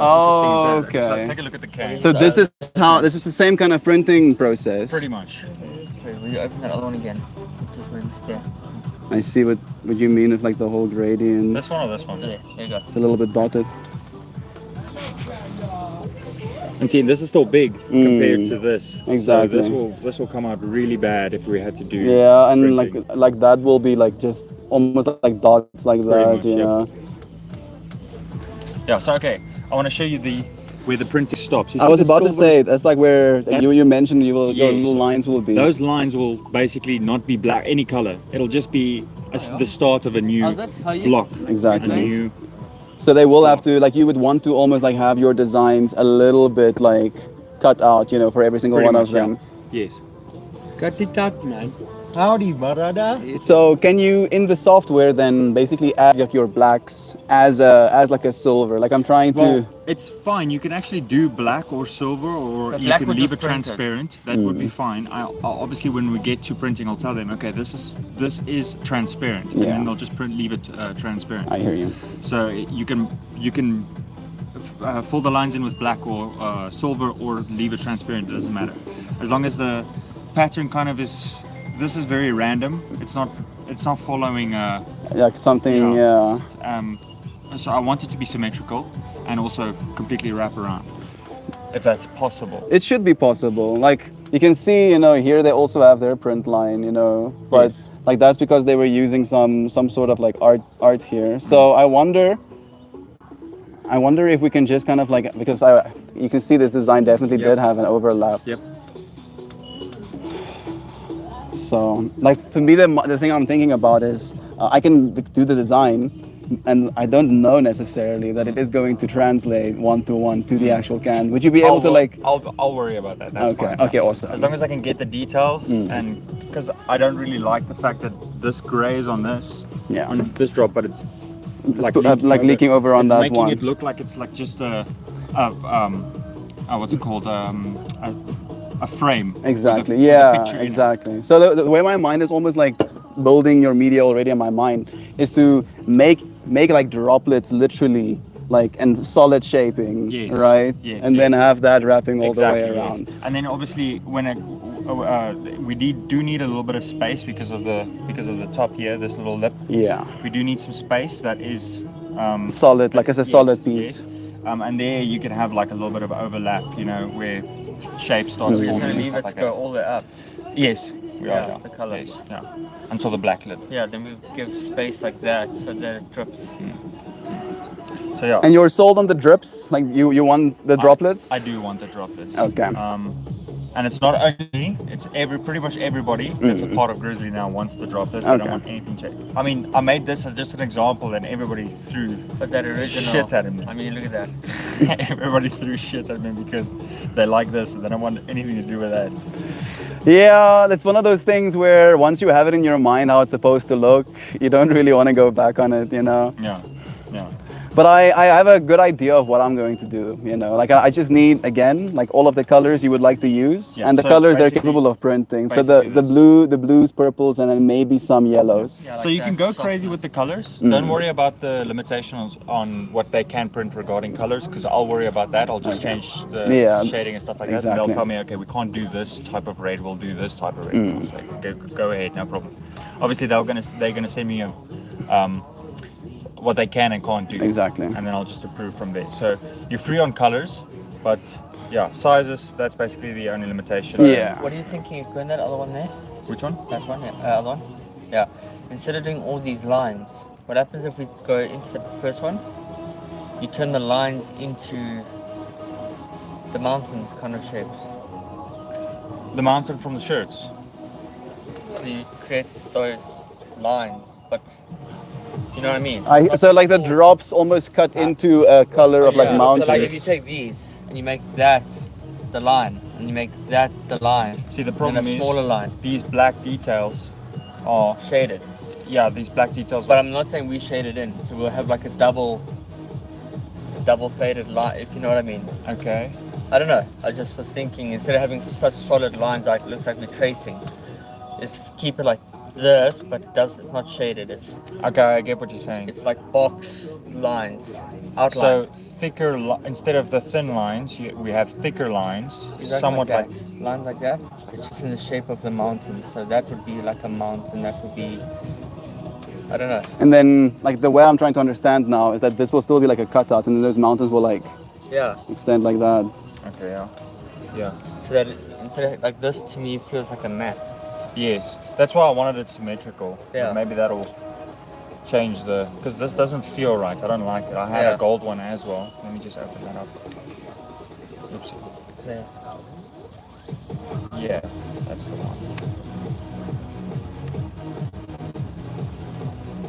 interesting is that. Okay. So take a look at the can. So this is the same kind of printing process. Pretty much. Sorry, will you open that other one again? It just went there. I see what you mean with like the whole gradient. This one or this one? There you go. It's a little bit dotted. And see, this is still big compared to this. Exactly. So this will come out really bad if we had to do. Yeah, and printing. like that will be like just almost like dots like that, much, you yeah. know. Yeah. So okay, I want to show you where the printing stops. You I see was the about to silver- say that's like where you mentioned your Yes. little lines will be. Those lines will basically not be black, any color. It'll just be the start of a new How's that? How you? block. Exactly. A new, So they will have to like you would want to almost like have your designs a little bit like cut out, you know, for every single pretty one much, of them. yeah. Yes. Cut it out, man. Howdy, Marada. So can you in the software then basically add like your blacks as like a silver? Like I'm trying to. Well, it's fine. You can actually do black or silver, or The you black can would leave just it print it. transparent. That would be fine. I'll obviously, when we get to printing, I'll tell them, okay, this is transparent, and Yeah. then they'll just leave it transparent. I hear you. So you can fill the lines in with black or silver, or leave it transparent. It doesn't matter, as long as the pattern kind of is. This is very random. It's not following. Like something, yeah. So I want it to be symmetrical and also completely wrap around, if that's possible. It should be possible. Like you can see, you know, here they also have their print line, you know, but Yes. like that's because they were using some sort of like art here. So I wonder if we can just kind of like because you can see this design definitely did have an overlap. Yep. So like for me the thing I'm thinking about is I can do the design. And I don't know necessarily that it is going to translate one-to-one to the actual can. Would you be able to like? I'll worry about that. That's Okay. fine. Okay. Awesome. As long as I can get the details, and because I don't really like the fact that this gray is on this, Yeah. on this drop, but it's leaking over on it's that making one. it look like it's like just what's it called? A frame. with Exactly. with a Yeah. picture in it. Exactly. So the way my mind is almost like building your media already in my mind is to make like droplets literally like and solid shaping, Yes. right? Yes, And then yes. have that wrapping all Exactly, the way yes. around. And then obviously when we do need a little bit of space because of the top here, this little lip. Yeah. We do need some space that is Solid, like it's a yes, solid piece. yes. And there you can have like a little bit of overlap, you know, where shape starts You're forming gonna and leave stuff it like to go that. all the way up. Yes, we Yeah, are. Yeah. the colour. Yes, yeah. Until the black lid. Yeah, then we give space like that so that it drips. So yeah. And you're sold on the drips, like you want the droplets. I do want the droplets. Okay. And it's not only me, it's pretty much everybody that's a part of Grizzly now wants the droplets. They Okay. don't want anything changed. I mean, I made this as just an example, and everybody threw But that original. shit at me. I mean, look at that. Everybody threw shit at me because they like this and they don't want anything to do with that. Yeah, that's one of those things where once you have it in your mind how it's supposed to look, you don't really want to go back on it, you know. Yeah, yeah. But I have a good idea of what I'm going to do, you know. Like I just need again like all of the colors you would like to use Yeah, and the so colors they're basically- capable of printing. So basically the blues, purples, and then maybe some yellows. Yeah, So like you can that, go soft crazy one. with the colors. Don't worry about the limitations on what they can print regarding colors, because I'll worry about that. I'll just change the Yeah, shading and stuff like that. And exactly. they'll tell me, okay, we can't do this type of red. We'll do this type of red. And I'll say, go ahead, no problem. Obviously, they're gonna send me what they can and can't do. Exactly. And then I'll just approve from there. So you're free on colors, but yeah, sizes. That's basically the only limitation. Yeah. What are you thinking of going that other one there? Which one? That one? Yeah, other one? Yeah. Instead of doing all these lines, what happens if we go into the first one? You turn the lines into the mountain kind of shapes. The mountain from the shirts. So you create those lines, but you know what I mean? So like the drops almost cut into a color of like Yeah, mountains. So like if you take these and you make that the line, and you make that the line, See, the and problem then a is smaller line, these black details are shaded. yeah, these black details. But I'm not saying we shade it in, so we'll have like a double faded line, if you know what I mean. okay. I don't know. I just was thinking instead of having such solid lines like it looks like we're tracing, just keep it like this, but it's not shaded. Okay, I get what you're saying. It's like box lines. It's outline. So thicker, instead of the thin lines, we have thicker lines, Exactly somewhat like. that. Lines like that. It's just in the shape of the mountain. So that would be like a mountain. That would be, I don't know. And then like the way I'm trying to understand now is that this will still be like a cutout, and then those mountains will like Yeah. extend like that. Okay, yeah. Yeah. So that instead of like this, to me feels like a map. Yes, that's why I wanted it symmetrical. Yeah. Maybe that'll change because this doesn't feel right. I don't like it. I had Yeah. a gold one as well. Let me just open that up. Oops. There. Yeah, that's the one.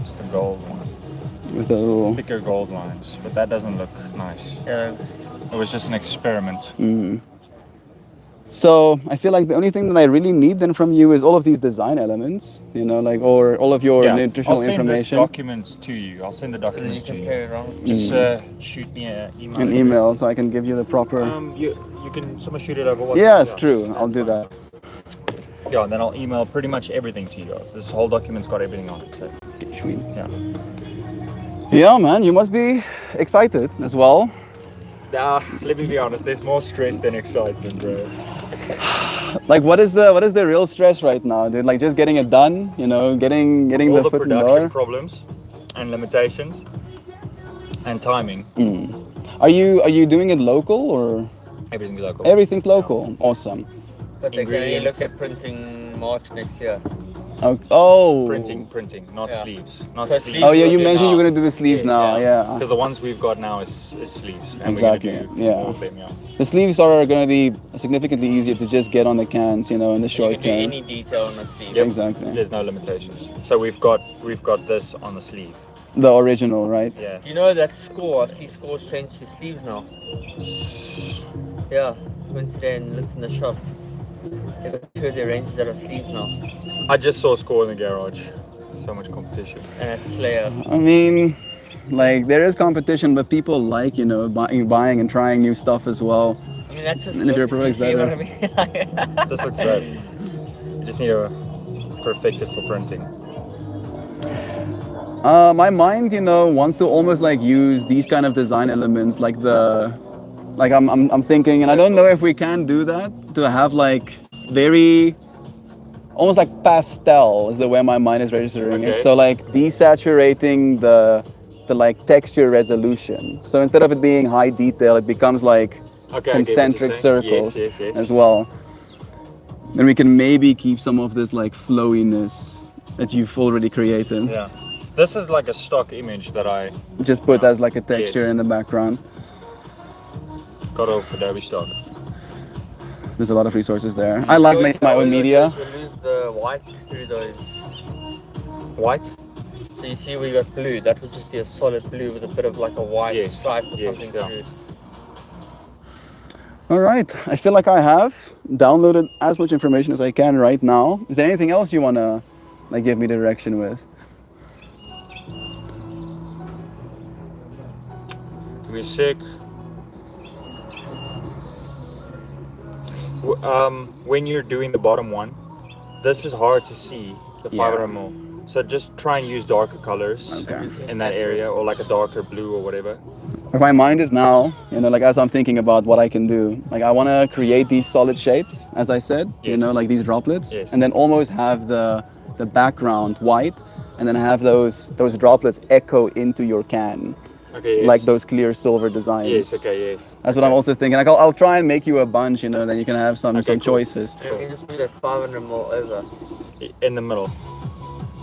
It's the gold one. With the little. Thicker gold lines, but that doesn't look nice. Yeah. It was just an experiment. So I feel like the only thing that I really need then from you is all of these design elements, you know, like or all of your nutritional I'll send information. this documents to you. I'll send the And then you documents to can you. pair it on. Just shoot me an email. An email so I can give you the proper. You can someone shoot it over WhatsApp. Yeah, it's true. I'll do fine. that. Yeah, and then I'll email pretty much everything to you. This whole document's got everything on it. So Okay, sweet. yeah. Yeah, man, you must be excited as well. Let me be honest. There's more stress than excitement, bro. Like, what is the real stress right now, dude? Like, just getting it done, you know, getting All the the foot in the production door. problems and limitations and timing. Are you doing it local or Everything's local. everything's local? Awesome. But they can only Ingredients. look at printing March next year. Oh. Printing, not Yeah. sleeves, not So sleeves. sleeves Oh yeah, you Okay, mentioned now. you're gonna do the sleeves Yeah, now. Yeah. Because the ones we've got now is sleeves, and Exactly, we're gonna do yeah. more of them. Yeah. The sleeves are gonna be significantly easier to just get on the cans, you know, in the You short can do term. any detail on the sleeve. Yep. Exactly. There's no limitations. So we've got this on the sleeve. The original, right? Yeah. You know that score? I see scores change to sleeves now. Yeah, went today and looked in the shop. They got two of their ranges that are sleeves now, I just saw Score in the garage. So much competition. and it's Slayer. I mean, like there is competition, but people like, you know, buying and trying new stuff as well. I mean, that's just. And if your looks, product's you see better. what I mean? This looks great. You just need to perfect it for printing. My mind, you know, wants to almost like use these kind of design elements, like I'm thinking, and I don't know if we can do that, to have like very, almost like pastel is the way my mind is registering it. Okay. So like desaturating the like texture resolution. So instead of it being high detail, it becomes like Okay, I get what you're concentric saying. circles Yes, yes, yes. as well. Then we can maybe keep some of this like flowiness that you've already created. Yeah. This is like a stock image that I Just put as like a texture Yes. in the background. got off Adobe Stock. There's a lot of resources there. I like making my own media. You lose the white through those. White? So you see, we got blue. That would just be a solid blue with a bit of like a white Yes, stripe or yes, something yeah. through. All right, I feel like I have downloaded as much information as I can right now. Is there anything else you wanna like give me direction with? Give me a sec. When you're doing the bottom one, this is hard to see, the Yeah. 500mm. So just try and use darker colors Okay. in that area, or like a darker blue or whatever. Where my mind is now, you know, like as I'm thinking about what I can do, like I wanna create these solid shapes, as I said, you Yes. know, like these droplets, Yes. and then almost have the background white, and then have those droplets echo into your can, Okay, yes. like those clear silver designs. Yes, okay, yes. That's what I'm also thinking. Like I'll try and make you a bunch, you know, then you can have some Okay, cool. choices. You can just move that 500mm over. In the middle.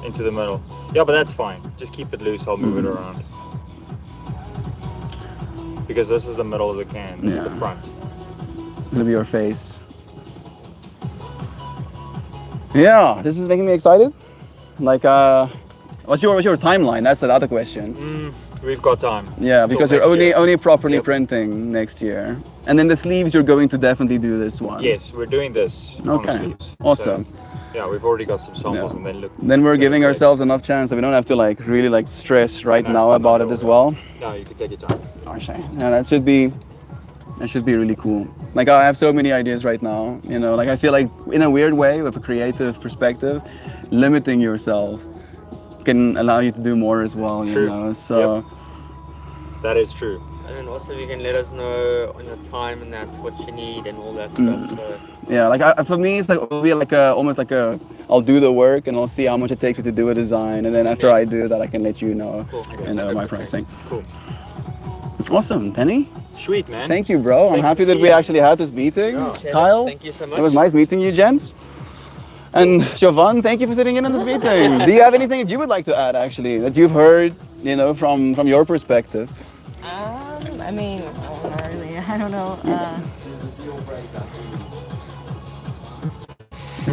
Into the middle. Yeah, but that's fine. Just keep it loose, I'll move it around. Because this is the middle of the can, this is the Yeah. front. It'll be your face. Yeah, this is making me excited. Like, what's your timeline? That's the other question. We've got time. Yeah, Till because you're next only year. only properly Yep. printing next year, and then the sleeves you're going to definitely do this one. Yes, we're doing this on the Okay. sleeves. Awesome. So, yeah, we've already got some samples Yeah. and then look. Then we're they're giving great. ourselves enough chance that we don't have to like really like stress right No, now no, about no, it as no. well. No, you can take your time. Okay. Yeah, that should be really cool. Like I have so many ideas right now, you know, like I feel like in a weird way with a creative perspective, limiting yourself can allow you to do more as well, you True. know. So That is true. And then also you can let us know on your time and that what you need and all that stuff. So yeah, like for me, it's like it'll be like almost like I'll do the work and I'll see how much it takes me to do a design, and then after I do that, I can let you know, Cool. you know, my 100%. pricing. Cool. Awesome, Penny. Sweet, man. Thank you, bro. I'm Thank happy you, that see we ya. actually had this meeting. Okay, Kyle, thank you so much. it was nice meeting you, gents. And Siobhan, thank you for sitting in on this meeting. Do you have anything that you would like to add, actually, that you've heard, you know, from your perspective? I mean, oh, not really. I don't know.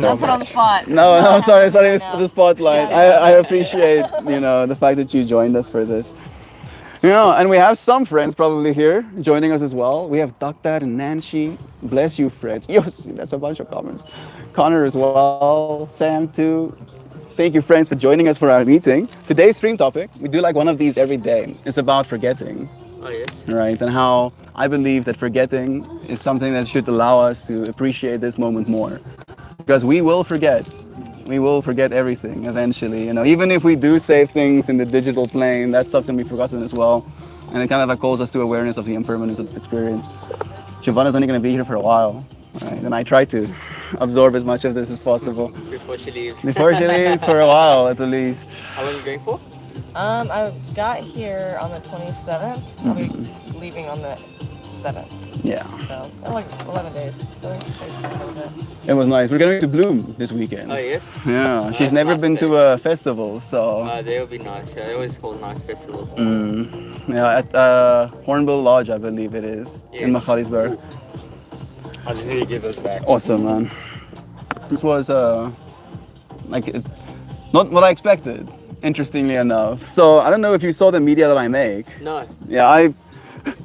Don't put on the spot. No, sorry, it's No. the spotlight. I appreciate, you know, the fact that you joined us for this. You know, and we have some friends probably here joining us as well. We have Dr. and Nancy. Bless you, friends. Yes, that's a bunch of comments. Connor as well. Sam too. Thank you, friends, for joining us for our meeting. Today's stream topic, we do like one of these every day. It's about forgetting, Oh yes. right? And how I believe that forgetting is something that should allow us to appreciate this moment more. Because we will forget. We will forget everything eventually. You know, even if we do save things in the digital plane, that stuff can be forgotten as well. And it kind of like calls us to awareness of the impermanence of this experience. Giovanna's only going to be here for a while, right? And I try to absorb as much of this as possible Before she leaves. before she leaves for a while, at the least. How long are you going for? I got here on the 27th. I'll be leaving on the 7th. Yeah, So, like 11 days. So, we stayed for a little bit. it was nice. We're going to Bloom this weekend. Oh yes. Yeah, she's Nice, never nice been to place. a festival, so They'll be nice. Yeah, they always hold nice festivals. yeah, at Hornbill Lodge, I believe it is, in Yes. Magaliesberg. I just need to give those back. Awesome, man. This was not what I expected, interestingly enough. So I don't know if you saw the media that I make. No, Yeah,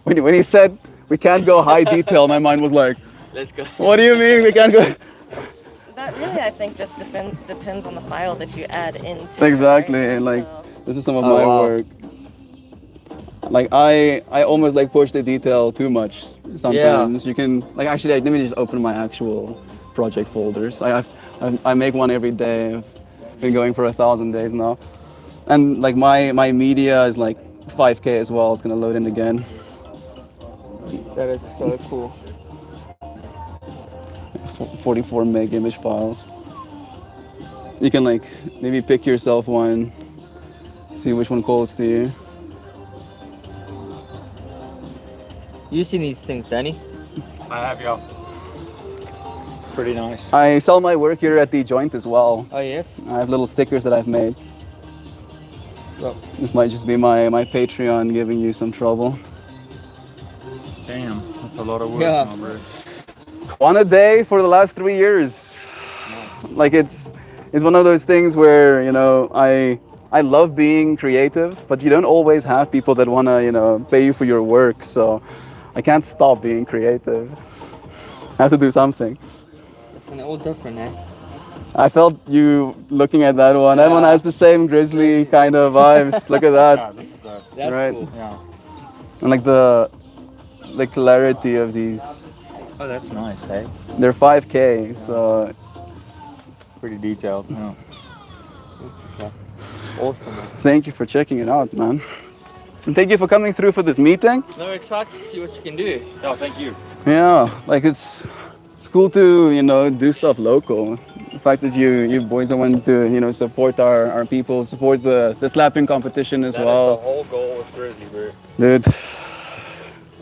when he said we can't go high detail, my mind was like, let's go. what do you mean we can't go? That really, I think, just depends on the file that you add into. Exactly, It, right? like So, this is some of Oh, my wow. work. Like I almost like push the detail too much sometimes. You can like actually let me just open my actual project folders. I make one every day. I've been going for 1,000 days now, and like my media is like 5K as well. It's gonna load in again. That is so cool. 44 meg image files. You can like maybe pick yourself one, see which one calls to you. You seen these things, Danny? I have y'all. Pretty nice. I sell my work here at the joint as well. Oh yes. I have little stickers that I've made. Well, This might just be my Patreon giving you some trouble. Damn, that's a lot of work, Yeah. now, bro. One a day for the last 3 years. Like it's one of those things where, you know, I love being creative, but you don't always have people that want to, you know, pay you for your work. So I can't stop being creative. I have to do something. and they're all different, eh? I felt you looking at that one. That one has the same grizzly kind of vibes. Look at Yeah, that. this is the. That's Right. cool. Yeah. And like the clarity of these. Oh, that's nice, hey? They're 5K, so Pretty detailed. Yeah. Okay. Awesome. Man. thank you for checking it out, man. And thank you for coming through for this meeting. No, we're excited to see what you can do. Oh, thank you. Yeah, like it's cool to, you know, do stuff local. The fact that you boys are wanting to, you know, support our people, support the slapping competition as That is well. the whole goal with Grizzly, bro. Dude,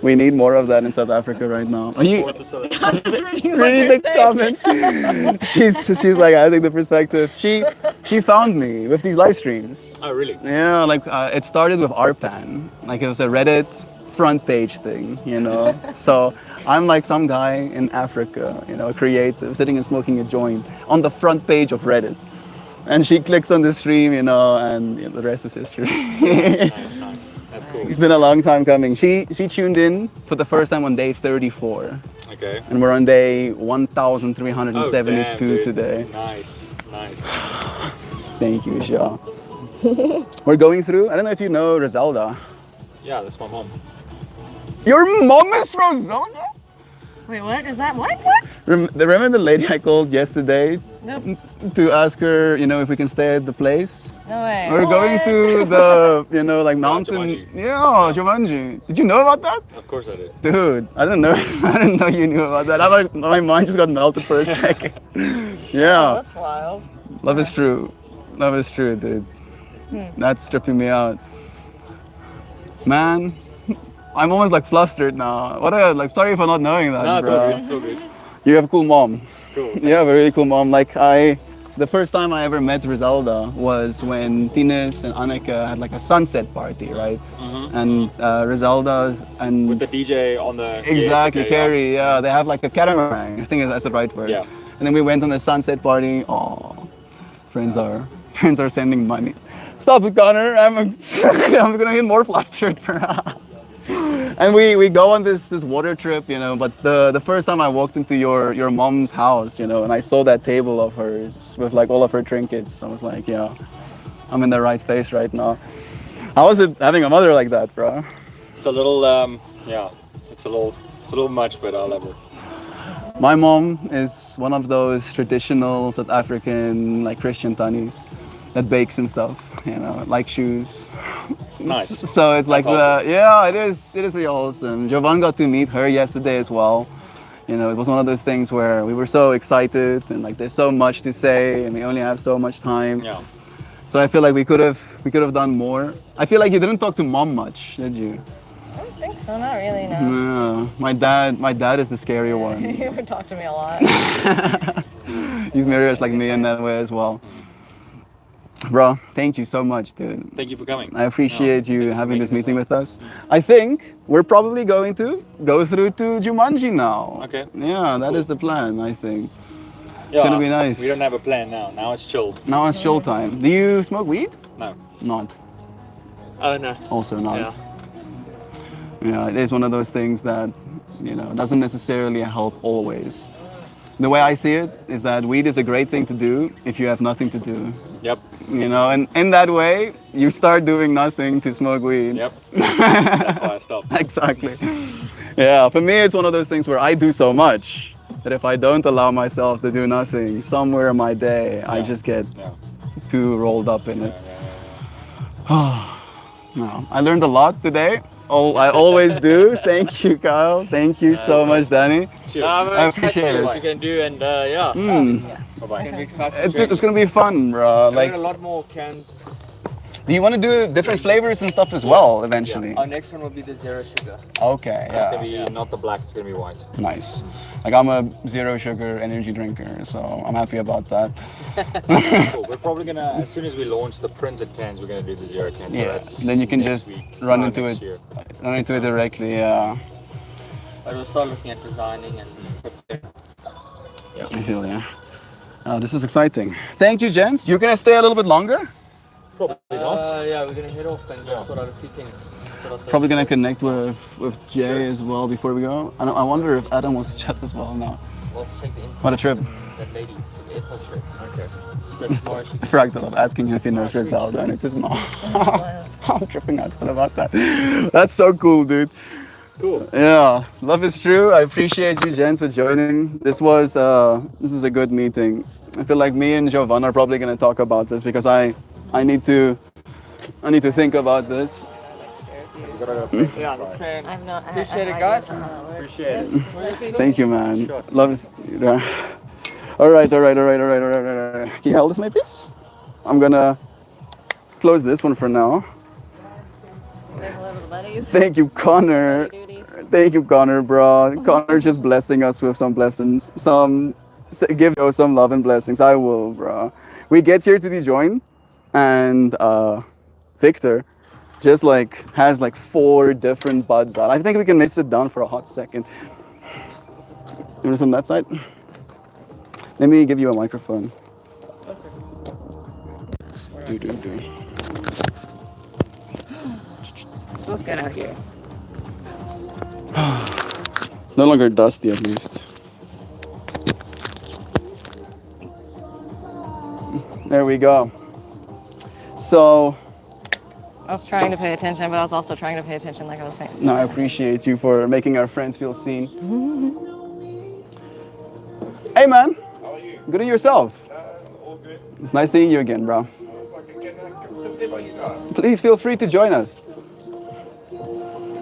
we need more of that in South Africa right now. Are you Support the South- I'm just reading what reading they're the saying. comments? she's like, I take the perspective. She found me with these live streams. Oh, really? Yeah, like it started with Arpan. Like it was a Reddit front page thing, you know. So I'm like some guy in Africa, you know, creative, sitting and smoking a joint on the front page of Reddit. And she clicks on the stream, you know, and you know, the rest is history. Nice. That's cool. It's been a long time coming. She tuned in for the first time on day 34. Okay. And we're on day Oh, 1,372 damn, dude. today. Nice. Thank you, Sha. We're going through, I don't know if you know Roselda. Yeah, that's my mom. Your mom is Roselda? Wait, what is that? What? Remember the lady I called yesterday No, to ask her, if we can stay at the place? no way. We're going to the, like mountain. Jumanji. Yeah, Jumanji. Did you know about that? Of course I did. Dude, I didn't know. I didn't know you knew about that. My mind just got melted for a second. Oh, Yeah, that's wild. love is true. Love is true, dude. That's tripping me out. Man, I'm almost like flustered now. Sorry for not knowing that. No, it's bro. all good. It's all good. You have a cool mom. Cool. Yeah, very cool mom. The first time I ever met Rizalda was when Tines and Annika had like a sunset party, right? And Rizalda's and With the DJ on the exactly, okay, Carrie. Yeah, they have like a catamaran. I think that's the right word. Yeah. And then we went on the sunset party. Oh, friends are sending money. Stop it, Connor. I'm gonna get more flustered. And we go on this water trip, But the first time I walked into your mom's house, and I saw that table of hers with like all of her trinkets, I was like, yeah, I'm in the right space right now. How is it having a mother like that, bro? It's a little, it's a little much, but I'll love it. My mom is one of those traditional South African like Christian tannies that bakes and stuff, like shoes. Nice. So it's like awesome. it is pretty awesome. Jovan got to meet her yesterday as well. It was one of those things where we were so excited and like there's so much to say and we only have so much time. Yeah. So I feel like we could have done more. I feel like you didn't talk to mom much, did you? I don't think so. Not really. No. No. My dad is the scarier one. You would talk to me a lot. He's very much like me in that way as well. Bro, thank you so much, dude. Thank you for coming. I appreciate you thank you for having this making meeting this with us. I think we're probably going to go through to Jumanji now. Okay. Yeah, that Cool. is the plan, I think. Yeah, gonna be nice. We don't have a plan now. Now it's chilled. Now it's chill time. Do you smoke weed? No. Not. Oh no. Also not. Yeah. Yeah, it is one of those things that, doesn't necessarily help always. The way I see it is that weed is a great thing to do if you have nothing to do. Yep. And in that way, you start doing nothing to smoke weed. Yep. That's why I stopped. Exactly. Yeah, for me, it's one of those things where I do so much that if I don't allow myself to do nothing, somewhere in my day, I just get Yeah. too rolled up in it. Yeah. No, I learned a lot today. I always do. Thank you, Kyle. Thank you so much, Danny. Cheers. I appreciate it. What you can do, and yeah, Bye-bye. it's gonna be exciting. It's gonna be fun, bro. Like Like, a lot more cans. do you want to do different flavors and stuff as well eventually? Our next one will be the zero sugar. Okay, It's gonna yeah, be not the black. It's gonna be white. nice. Like I'm a zero sugar energy drinker, so I'm happy about that. Cool. We're probably gonna, as soon as we launch the printed cans, we're gonna do the zero cans. So Yeah, that's then you can next just week. run No, into next it. year. Run into it directly. Yeah, But we'll start looking at designing and I feel yeah. Oh, this is exciting. Thank you, gents. You're gonna stay a little bit longer. Probably not. yeah, we're gonna head off and just sort out a few things. Sort out the- Probably gonna connect with Jay as well before we go. I wonder if Adam wants to chat as well now. We'll check the info. What a trip. That lady with the SL shirts. Okay. So tomorrow she I forgot of asking him if he knows Rizalda, and it's his mom. I'm tripping out about that. That's so cool, dude. Cool. Yeah, love is true. I appreciate you, gents, for joining. This was a good meeting. I feel like me and Jovan are probably gonna talk about this because I need to think about this. Yeah, okay. I've not. Appreciate it, guys. Appreciate it. Thank you, man. Sure. Love is. Yeah. All right. Can you hold this, maybe, please? I'm gonna close this one for now. Say hello to the buddies. Thank you, Connor. Duties. Thank you, Connor, bro. Connor just blessing us with some blessings. Give Joe some love and blessings. I will, bro. We get here to the join, and Victor just like has like 4 different buds out. I think we can sit down for a hot second. You want to sit on that side? Let me give you a microphone. Do. It smells good out here. It's no longer dusty, at least. There we go. So, I was trying to pay attention, but I was also trying to pay attention like I was paying. no, I appreciate you for making our friends feel seen. Hey man, How are you? good to yourself. All good. It's nice seeing you again, bro. Fucking can I come sit there by you guys? Please feel free to join us.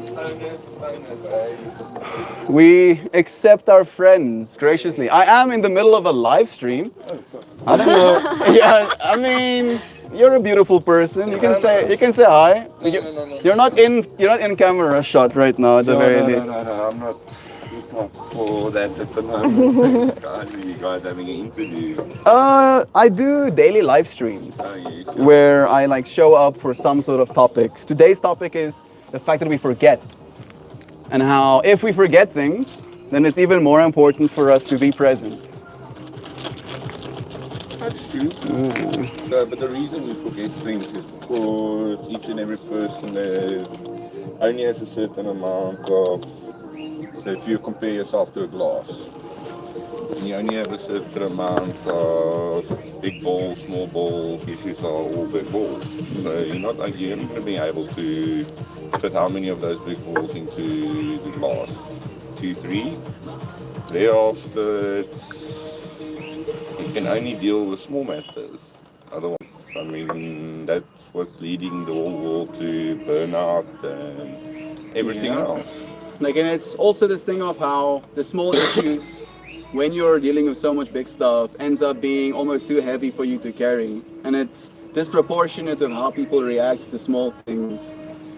Stoners, eh? We accept our friends graciously. I am in the middle of a live stream. I don't know. Yeah, I mean, you're a beautiful person. You can say hi. No. You're not in camera shot right now at the very least. No, I'm not. Just not for that at the moment. Guys, you guys having an interview. I do daily live streams Oh, yes. where I like show up for some sort of topic. Today's topic is the fact that we forget. And how if we forget things, then it's even more important for us to be present. That's true. So, but the reason we forget things is because each and every person only has a certain amount of. So, if you compare yourself to a glass, and you only have a certain amount of big balls, small balls, issues are all big balls. So, you're not going to be able to fit how many of those big balls into the glass? 2, 3. Thereafter, you can only deal with small matters. Otherwise, I mean, that's what's leading the whole world to burnout and everything else. Like, and it's also this thing of how the small issues, when you're dealing with so much big stuff, ends up being almost too heavy for you to carry. And it's disproportionate of how people react to small things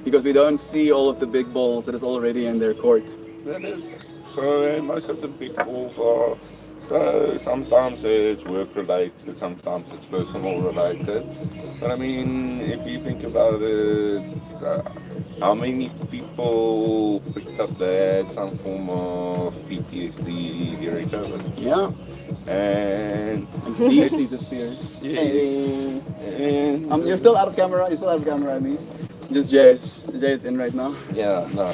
because we don't see all of the big balls that is already in their court. That is. So most of the big balls are. So sometimes it's work related, sometimes it's personal related. But I mean, if you think about it, how many people picked up that some form of PTSD during COVID? Yeah. And Deep-seated fears. Yes. And You're still out of camera. You're still out of camera at least. Just Jay's in right now. yeah, no.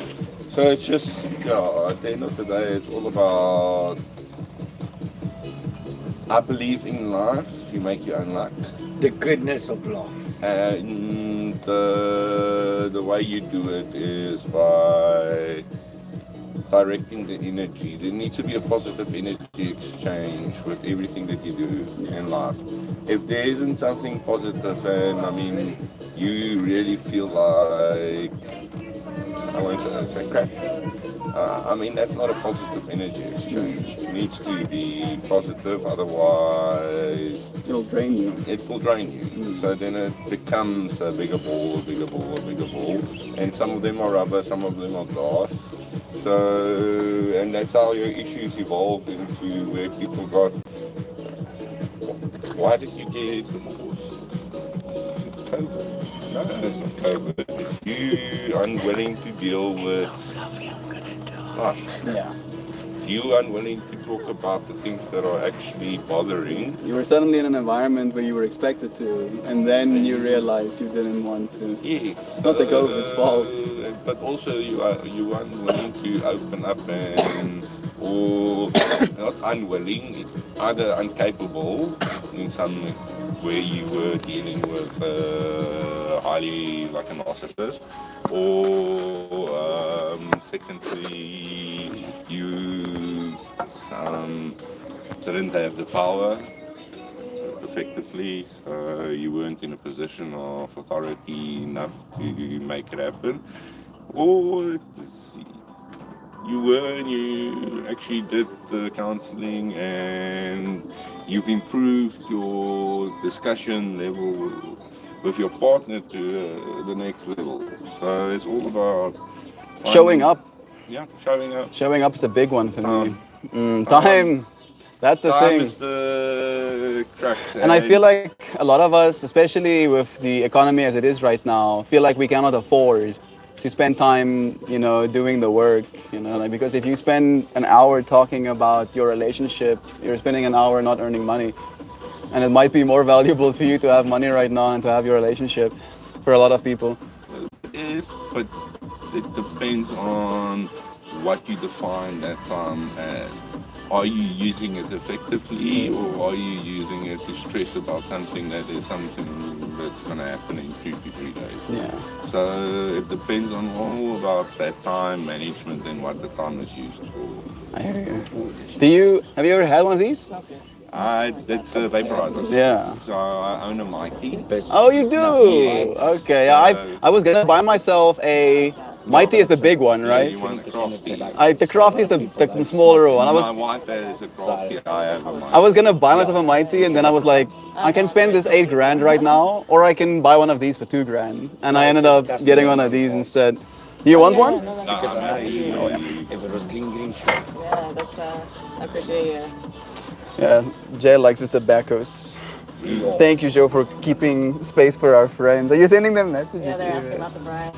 So it's just, at the end of the day, it's all about. I believe in life, you make your own luck. The goodness of life. And the way you do it is by directing the energy. There needs to be a positive energy exchange with everything that you do in life. If there isn't something positive and I mean, you really feel like, I won't say crap. I mean, that's not a positive energy exchange. It needs to be positive, otherwise It'll drain you. it will drain you. So then it becomes a bigger ball, a bigger ball, a bigger ball. And some of them are rubber, some of them are glass. So, and that's how your issues evolve into where people got, why did you get divorced? COVID. No, it's not COVID. It's you unwilling to deal with life. Yeah. You unwilling to talk about the things that are actually bothering. You were suddenly in an environment where you were expected to, and then you realized you didn't want to. Yes. It's not the COVID's fault. But also you are unwilling to open up or not unwilling, either incapable in some where you were dealing with highly like a narcissist, or secondly you didn't have the power effectively, so you weren't in a position of authority enough to make it happen, or you were and you actually did the counseling and you've improved your discussion level with your partner to the next level. So it's all about Showing up. Yeah, showing up. Showing up is a big one for me. Time. Time. That's the Time thing. is the crux. And I feel like a lot of us, especially with the economy as it is right now, feel like we cannot afford to spend time, doing the work, like because if you spend an hour talking about your relationship, you're spending an hour not earning money. And it might be more valuable for you to have money right now and to have your relationship for a lot of people. It is, but it depends on what you define that time as. Are you using it effectively, or are you using it to stress about something that is something that's going to happen in 2 to 3 days? Yeah. So it depends on all about that time management and what the time is used for. I hear you. Have you ever had one of these? It's a vaporizer. Yeah. So I own a Mighty. Oh, you do? Okay. Yeah, I was gonna buy myself a. Mighty is the big one, right? You want Crafty. The Crafty is the smaller one. My wife has a Crafty. I have a Mighty. I was gonna buy myself a Mighty, and then I was like, I can spend this $8 grand right now, or I can buy one of these for $2 grand, and I ended up getting one of these instead. Do you want one? If it was green, yeah, that's I appreciate it. Yeah, Jay likes his tobaccos. Thank you, Joe, for keeping space for our friends. Are you sending them messages? Yeah, they're asking about the bride.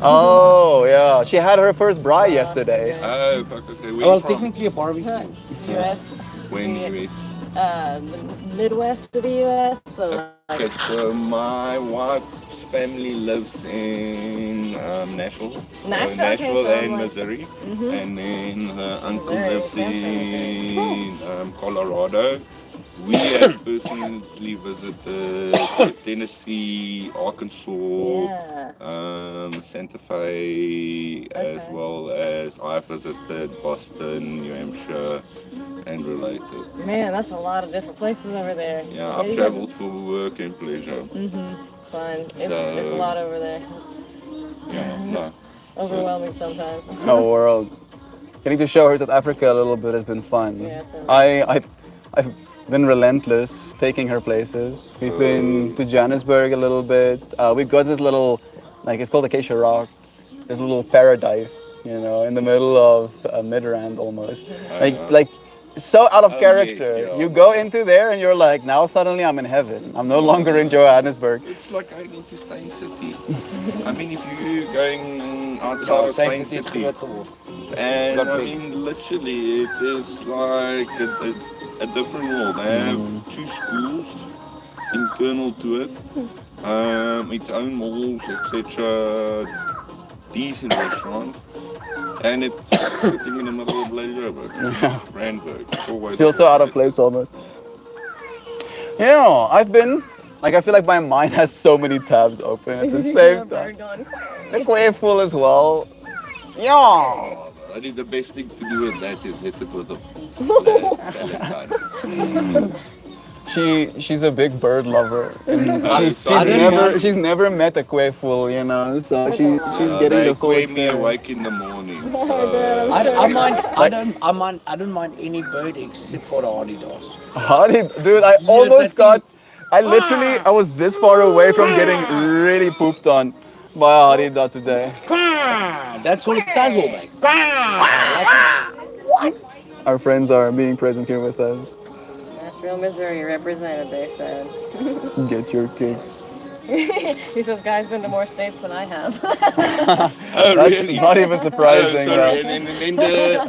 Oh, yeah. She had her first bride yesterday. Oh, fuck, okay. Well, technically a barbecue. U.S. When US? The Midwest of the U.S. So Okay, so my wife's family lives in Nashville. Nashville, okay, Nashville so and like- Missouri. And then her uncle Missouri, lives sounds in Colorado. We have personally visited Tennessee, Arkansas, yeah. Santa Fe, as Okay. well as I visited Boston, New Hampshire, and related. Man, that's a lot of different places over there. Yeah, I've you traveled for work and pleasure. Fun. It's a lot over there. It's Yeah, no. overwhelming sometimes. Oh, world. Getting to show her South Africa a little bit has been fun. Yeah, it's been I've been relentless taking her places. We've been to Johannesburg a little bit. We've got this little, like it's called Acacia Rock. This little paradise, you know, in the middle of Midrand almost. Like so out of Oh, character. yes, yeah. You go into there and you're like, now suddenly I'm in heaven. I'm no longer in Johannesburg. It's like going into Stein City. I mean, if you're going outside of Stein City, and I mean, literally, it is like a different world. They have 2 schools internal to it, its own malls, etc. Decent restaurant, and it's sitting in the middle of bloody Joburg, Randburg. Always Feels so out of place almost. You know, I feel like my mind has so many tabs open at the same time. And quite full as well. Yeah. I think the best thing to do with that is hit it with a Valentine. She's a big bird lover. And she's never met a quail, you know. So she's getting They the full keep me experience. awake in the morning. So. I don't mind any bird except for the Adidas. I was this far away from getting really pooped on by a Harida today. That's all it does all day. Our friends are being present here with us. Nashville, Missouri represented, they said. Get your kicks. He says, guy's been to more states than I have. Oh, That's really? not even surprising. Sorry. though. And then the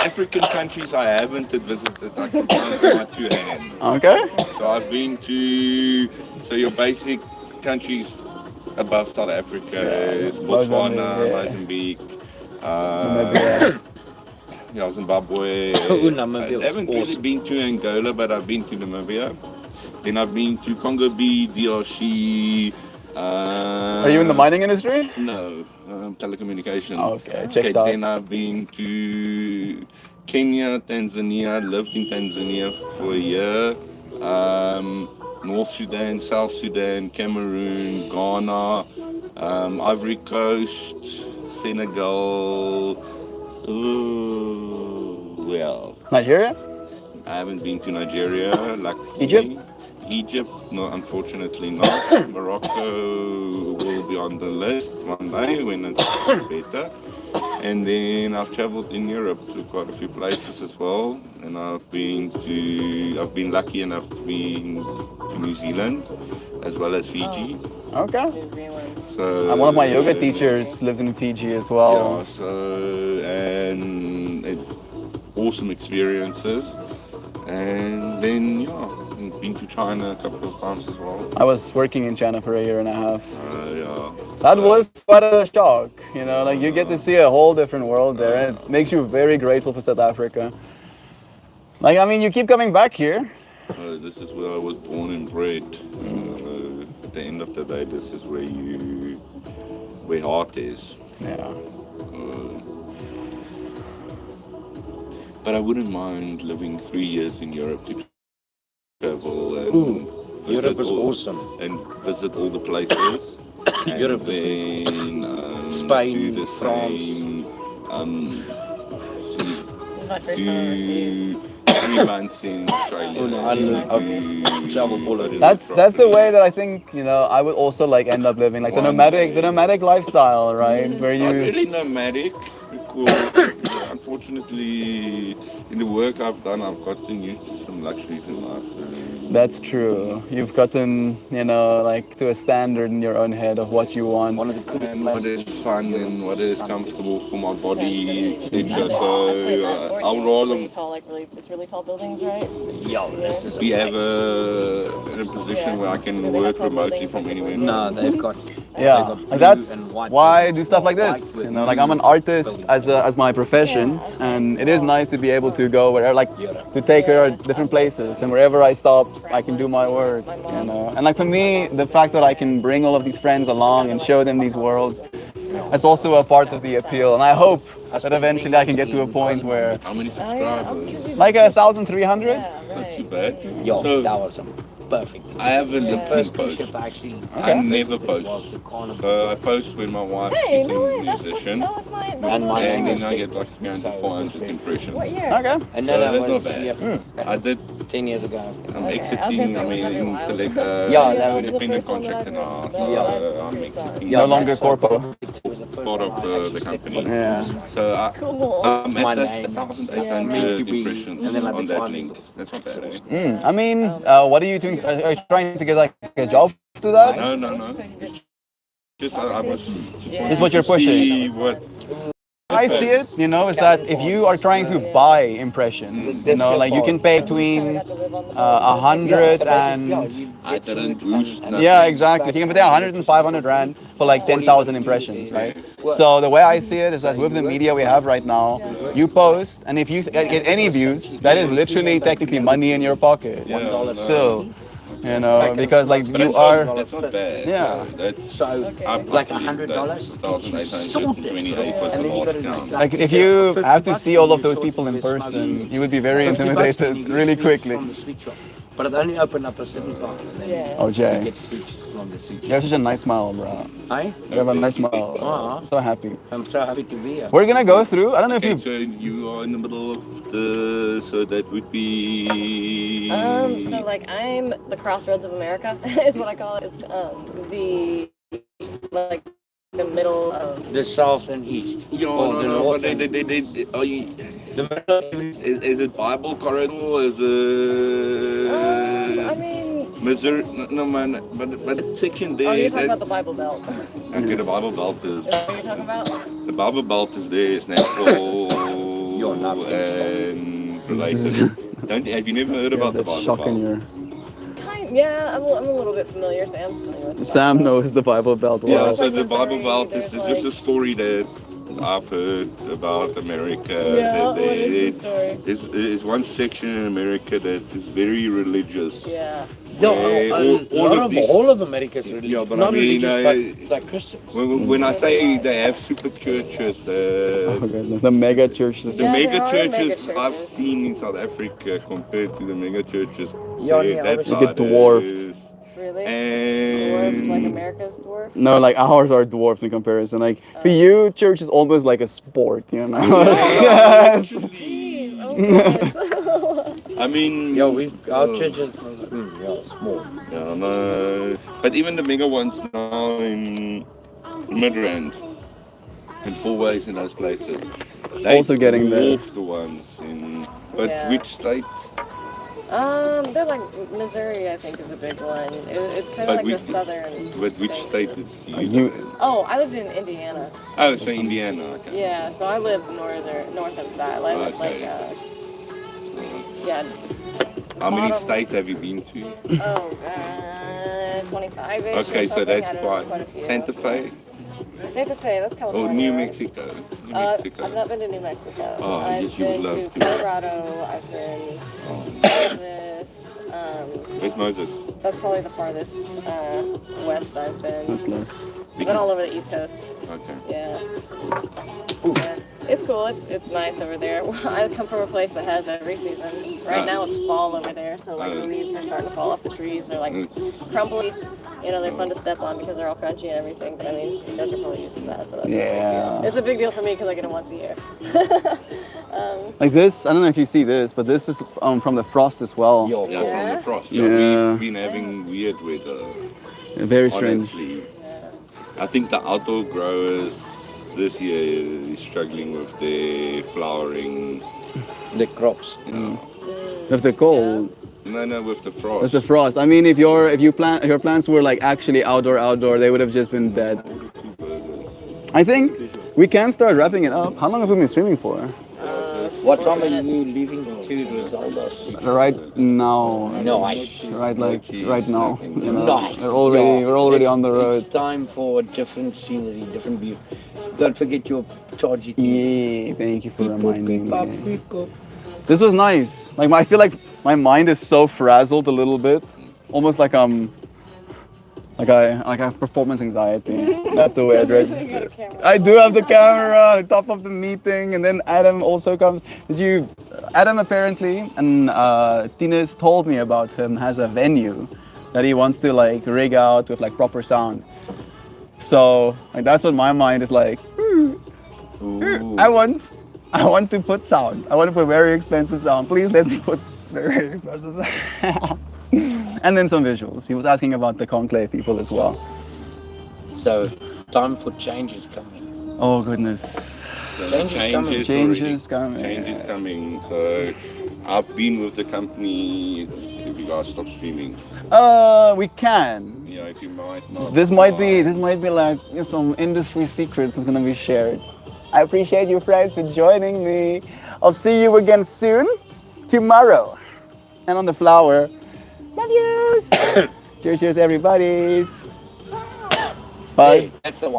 African countries I haven't visited, I can count on my 2 hands. Okay. So I've been to, so your basic countries above South Africa is Botswana, Mozambique, Mozambique, Zimbabwe. Namibia I haven't really been to Angola, but I've been to Namibia. Then I've been to Congo B, DRC. Are you in the mining industry? No, telecommunication. Okay, checks out. Then I've been to Kenya, Tanzania, lived in Tanzania for a year. North Sudan, South Sudan, Cameroon, Ghana, Ivory Coast, Senegal. Well, Nigeria? I haven't been to Nigeria. Like Egypt? Egypt, no, unfortunately not. Morocco will be on the list one day when it's better. And then I've traveled in Europe to quite a few places as well. And I've been lucky enough to be to New Zealand as well as Fiji. Okay. New Zealand. So One of my yoga teachers lives in Fiji as well. yeah, so and awesome experiences. And then I've been to China a couple of times as well. I was working in China for a year and a half. Yeah. That was quite a shock, You know, like you get to see a whole different world there, and it makes you very grateful for South Africa. Like, I mean, you keep coming back here. This is where I was born and bred. At the end of the day, this is where heart is. Yeah. But I wouldn't mind living 3 years in Europe to travel and Europe is all, awesome. and visit all the places. And Europe then Spain, do the France. same, This is my first time overseas. do 3 months in Australia. I've traveled all over. That's the way that I think, you know, I would also like end up living, like the nomadic lifestyle, right? Where Not you really nomadic, because unfortunately in the work I've done, I've gotten used to some luxuries in life. That's true. You've gotten, you know, like to a standard in your own head of what you want. One of the good And what is fun and what is comfortable for my body, etc. So I'll roll them. Tall, like it's really tall buildings, right? Yo, this is We have amazing. in a position where I can work remotely from anywhere. No, they've got. Yeah, they've got like blue that's and white why I do buildings, stuff like white this. with You know, like I'm an blue artist buildings. as my profession, and it is nice to be able to go wherever, like to take her different places, and wherever I stop, I can do my work. You know, and like for me, the fact that I can bring all of these friends along and show them these worlds, that's also a part of the appeal. And I hope that eventually I can get to a point where, How many subscribers? like 1,300. Not too bad. Yo, So that was perfect. I have a The LinkedIn first post. cruise ship actually. I never visited was post. the Carnival. I post when my wife Hey, is no way, a that's musician, that was my And my and name then I is get like 300 to 400 impressions. What year? Okay. And So then I that's was not bad. yeah, I did. 10 years ago. I'm Okay, I was exiting. gonna say, I was mean, that a while? Yeah, that would independent the first one that contractor I now. did. So Yeah. I'm exiting. No longer corpo. It was the first Part one of I the actually stepped company. foot. Yeah. So Cool. I'm My at that name. 1,800 to be- impressions and then I on did that 5 link. minutes. That's not bad. Eh? I mean, what are you doing? Are you trying to get like a job to that? No. Just I was. This is what you're pushing. See what I see it, you know, is that if you are trying to buy impressions, you know, like you can pay between 100 and I didn't boost. yeah, exactly. You can pay 100 and 500 rand for like 10,000 impressions, right? So the way I see it is that with the media we have right now, you post, and if you get any views, that is literally technically money in your pocket. Yeah, Still, you know, because like But you it's are. That's not bad. Yeah. That's So, like $100, $1,828 was and the then you got to last just count. Like if you have to see all of those people in person, you would be very intimidated really quickly. From the sweet shop. But it only opened up a certain time. And then Yeah. Oh, Jay. you get switches from the sweet You shop. have such a nice smile, bro. Hey, You have a nice smile. Aw. So happy. I'm so happy to be here. We're gonna go through. I don't know if Okay, you. so you are in the middle of the. So that would be. So like I'm the crossroads of America is what I call it. It's the like the middle of The south and east. Yeah, Oh, no, the no, north but and- are you, The middle is it Bible corridor? Is I it mean, Missouri? No, man, but that section there. oh, you're talking about that's- the Bible Belt. Okay, the Bible Belt is. Is that what you're talking about? The Bible Belt is there. It's Nashville You're not and related. Have you never heard about the That Bible shock in Belt? Kind, yeah, I'm a little bit familiar. Sam's familiar with the Sam knows the Bible Belt Yeah, well. so like the Bible Missouri, Belt is there's just a like- story that I've heard about America. Yeah, that what is the story? There's one section in America that is very religious. Yeah. No, Yeah, all of America is religious. Yeah, but Not I mean, religious, but it's like Christian. When I say they have super churches, Oh goodness, the mega churches. the Yeah, mega there are churches mega I've churches. seen in South Africa compared to the mega churches, Yeah, yeah, that obviously. You get side dwarfed. is- Really? Dwarfed like And America's dwarf? No, like ours are dwarfs in comparison. Like for you, church is almost like a sport, you know. Jeez, oh goodness. I mean, Yeah, our churches are small. yeah, no, but even the mega ones now in Midrand and Fourways in those places, they Also getting there. dwarf the ones in. But Yeah. which state? They're like Missouri, I think, is a big one. It's kind of But like we- the southern. But which state did you You- live in? Oh, I lived in Indiana. Oh, so Indiana. Okay. Yeah, so I live north of that. I live like Okay. yeah. How many bottom- states have you been to? 25-ish. Okay, or so something. that's I don't know, quite a few. Santa Fe. Santa Fe, that's California. Oh, New right? Mexico. New I've Mexico. not been to New Mexico. Oh, I've yes, you would been to love to. Colorado. I've been to Moses. Where's Moses? That's probably the farthest west I've been. Atlas. I've been all over the East Coast. Okay. Yeah. Yeah. It's cool. It's nice over there. I come from a place that has every season. Right now it's fall over there, so like the leaves are starting to fall off the trees. They're like crumbly. You know, they're fun to step on because they're all crunchy and everything. But I mean, you guys are probably used to that, so that's not a big Yeah. deal. It's a big deal for me because I get them once a year. Like this, I don't know if you see this, but this is from the frost as well. Yeah, Yeah? from the frost. Yeah, Yeah. we've been having weird weather. Very strange. Honestly, I think the outdoor growers this year is struggling with their flowering. The crops. You know. With the cold, No, with the frost. with the frost. I mean, if your plants were like actually outdoor, they would have just been dead. I think we can start wrapping it up. How long have we been streaming for? What time are you leaving to Rizaldos? Right now. Nice. Right, like right now. You know, Nice. we're already It's- on the road. It's time for a different scenery, different view. Don't forget your charge. Yeah, thank you for reminding me. This was nice. Like I feel like my mind is so frazzled a little bit, almost like I have performance anxiety. That's the way I register. I do have the camera on top of the meeting, and then Adam also comes. Adam apparently, and Tina's told me about him, has a venue that he wants to like rig out with like proper sound. So like that's what my mind is like. I want to put sound. I want to put very expensive sound. Please let me put very expensive sound. And then some visuals. He was asking about the conclave people as well. So, time for change is coming. Oh goodness. Change is coming. Change is coming. Change is coming. So I've been with the company. If you guys stop streaming, We can. yeah, if you might not. This might be like some industry secrets is gonna be shared. I appreciate you friends for joining me. I'll see you again soon, tomorrow, and on the flower. Love yous. Cheers, everybody. Bye. That's the one.